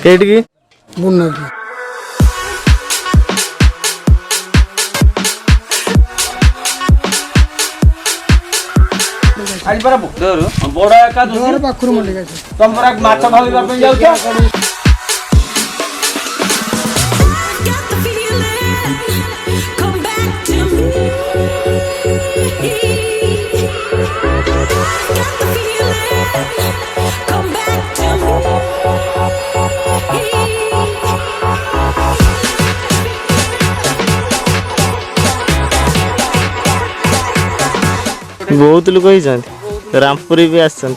एटिकी बुन्नकी आज परा भक्तहरु बडा एका घर पाखरु मले गाछ तम परा माछ भाबिबा पे जाउछ बहुत लोक रामपुरी भी आसन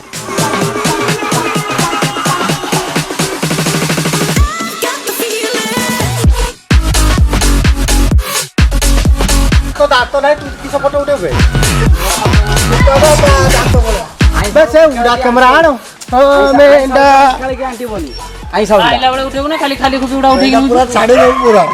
तो दांत नाही तू किस फोटो उठेबे बे से उडा कैमरा आनो मैं इंडा खाली के आंटी बोली आई सब आइला बळे उठेबो ना खाली खाली खुपी उडा उठेगी पूरा साड़ी में पूरा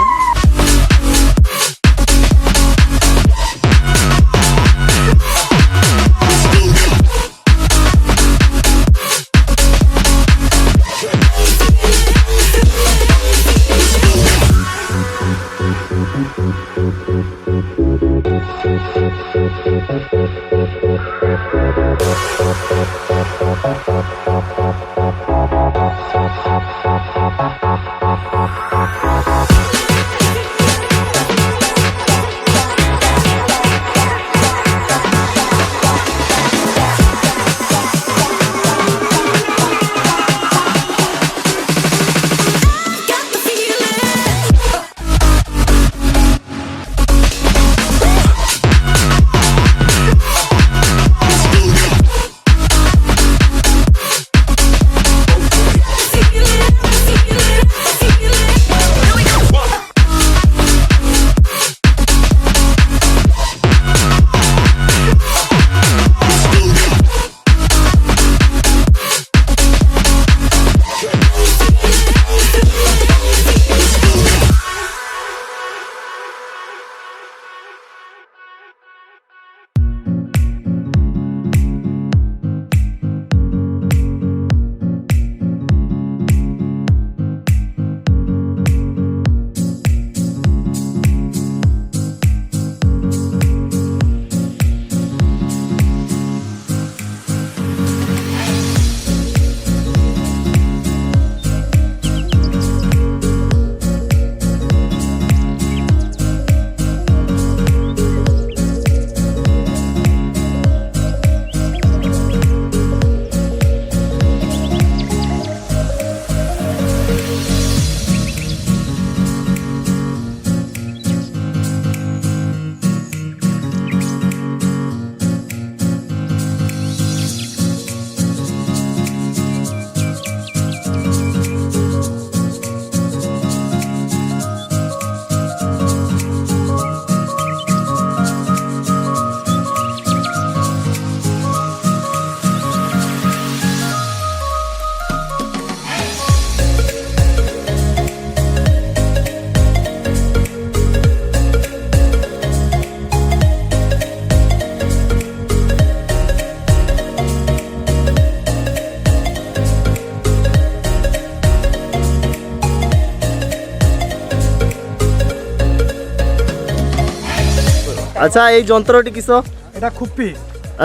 अच्छा ये जंत्रटी किस एटा खुपी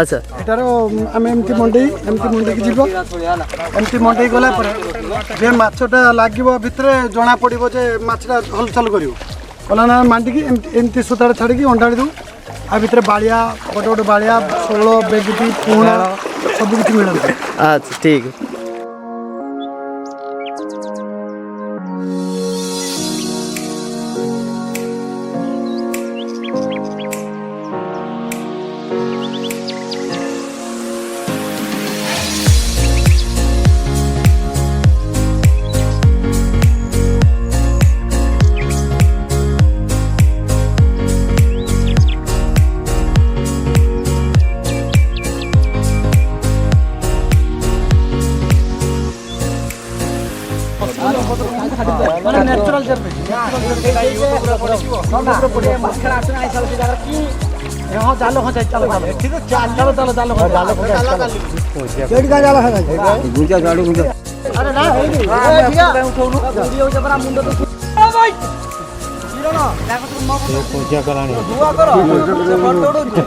अच्छा एटार आम एमती मंडई की जीव एमती मंडई गला जे माछटा लागिबो भितरे जना पड़िबो जे माछटा हलचल करिवो कला ना मांडी एमती सुतार छाड़ी अंडाड़ी दू आ भितरे बालिया गोटे गोटे बालिया शोल बेगुटी पुणा सब किछि मिलते अच्छा ठीक नेचुरल जर्नी यहाँ जालो हो जाए चलो चलो चलो चलो चलो चलो ଆରେ ନା ହେଇନି ଉଠଉନୁ ଭିଡିଓ ଯେ ପରା ମୁଣ୍ଡ ତ ଭାଇ କିରଣ ତାକୁ ତୁ ମୋ ପଞ୍ଜା କଲାଣି ଧୁଆ କର ସେ ଫଟୋ ଉଠଉଛୁ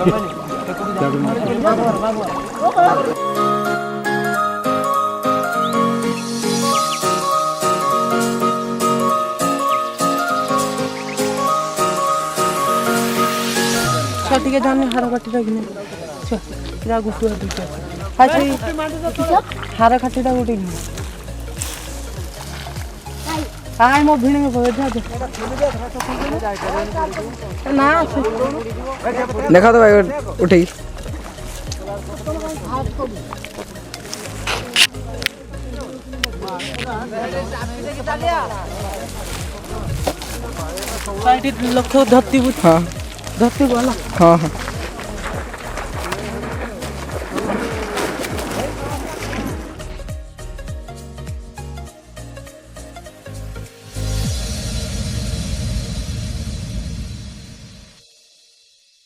ଟିକେ ଜାନି ହାର କାଠିଟା କିনে ଯା ଗୁଟୁ ଦିଟା ହାର କାଠିଟା ଗୋଟେ କିନେ ଆଇ ମୋ ଭିଣେ ଯା ନା देखा तो भाई उठे लक्ष्य धरती हाँ धरती वाला हाँ हाँ